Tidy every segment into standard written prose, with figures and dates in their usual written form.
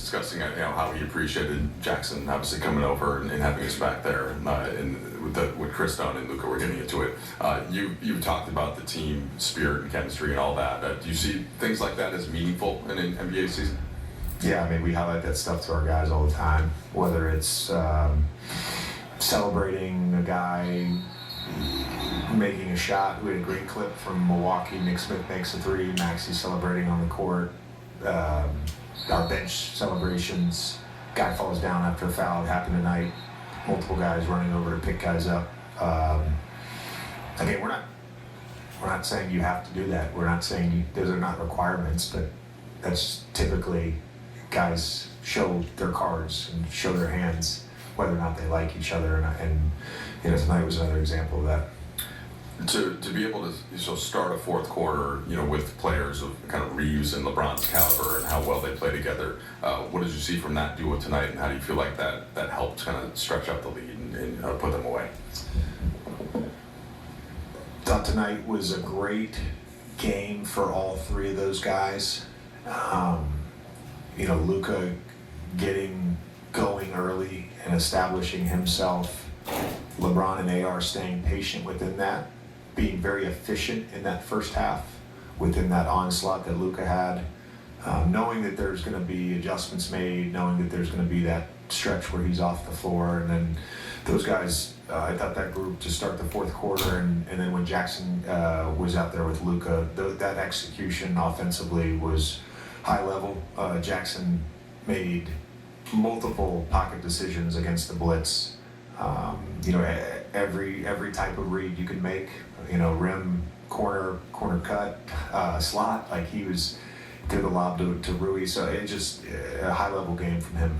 discussing how he appreciated Jackson obviously coming over and having us back there, and with Chris Dunn and Luka were getting into it. You talked about the team spirit and chemistry and all that. Do you see things like that as meaningful in an NBA season? Yeah, I mean, we highlight that stuff to our guys all the time, whether it's celebrating a guy making a shot. We had a great clip from Milwaukee. Nick Smith makes a three. Maxey celebrating on the court. Our bench celebrations. Guy falls down after a foul. It happened tonight. Multiple guys running over to pick guys up. Again, we're not saying you have to do that. We're not saying those are not requirements, but that's typically guys show their cards and show their hands whether or not they like each other, and tonight was another example of that. To be able to start a fourth quarter, with players of kind of Reeves and LeBron's caliber and how well they play together, what did you see from that duo tonight, and how do you feel like that helped kind of stretch out the lead and put them away? Thought tonight was a great game for all three of those guys. Luka getting going early and establishing himself. LeBron and AR staying patient within that, being very efficient in that first half within that onslaught that Luka had, knowing that there's going to be adjustments made, knowing that there's going to be that stretch where he's off the floor, and then those guys, I thought that group to start the fourth quarter, and then when Jackson was out there with Luka, that execution offensively was high level. Jackson made multiple pocket decisions against the blitz. Every type of read you could make, rim, corner cut, slot, like he was threw the lob to Rui, so it just a high level game from him.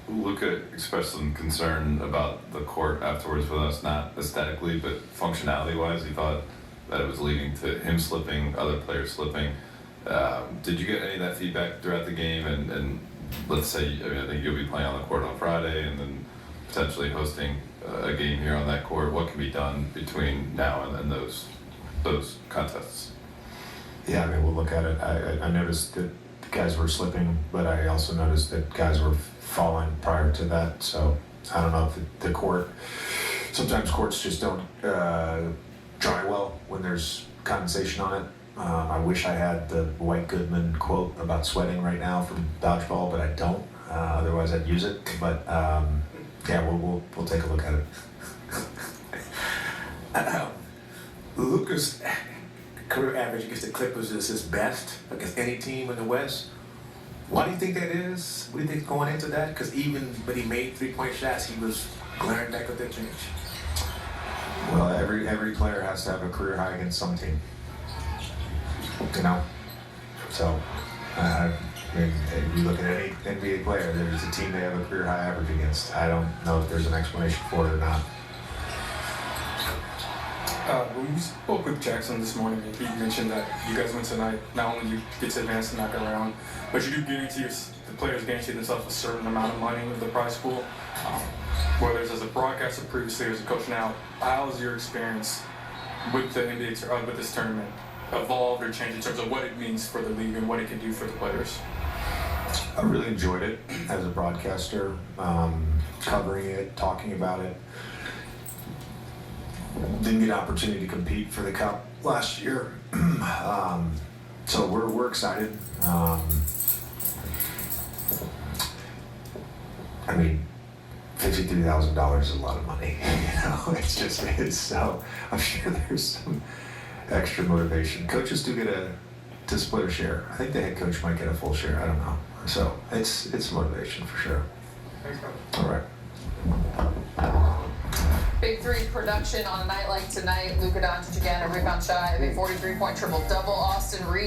Luka expressed some concern about the court afterwards with us, not aesthetically but functionality wise. He thought that it was leading to him slipping, other players slipping. Did you get any of that feedback throughout the game? And let's say, I think you'll be playing on the court on Friday and then potentially hosting a game here on that court. What can be done between now and then those contests? Yeah, I mean, we'll look at it. I noticed that guys were slipping, but I also noticed that guys were falling prior to that. So I don't know if the court, sometimes courts just don't dry well when there's condensation on it. I wish I had the White Goodman quote about sweating right now from dodgeball, but I don't. Otherwise, I'd use it. But yeah, we'll take a look at it. Luka's career average against the Clippers is his best against any team in the West. Why do you think that is? What do you think going into that? Because even when he made three-point shots, he was glaring back at that bench. Well, every player has to have a career high against some team. So I mean, if you look at any NBA player, there's a team they have a career high average against. I don't know if there's an explanation for it or not. When we spoke with Jackson this morning, he mentioned that you guys went tonight, not only you get to advance and knock around, but you do guarantee the players guarantee themselves a certain amount of money with the prize pool. Whether it's as a broadcaster previously or as a coach now, how's your experience with the NBA with this tournament evolved or changed in terms of what it means for the league and what it can do for the players? I really enjoyed it as a broadcaster, covering it, talking about it. Didn't get an opportunity to compete for the Cup last year, so we're excited. I mean, $53,000 is a lot of money. It's so. I'm sure there's some extra motivation. Coaches do get to split a share. I think the head coach might get a full share. I don't know. So it's motivation for sure. Thanks, Coach. All right. Big three production on a night like tonight. Luka Doncic again, a rebound shy of a 43-point triple-double. Austin Reeves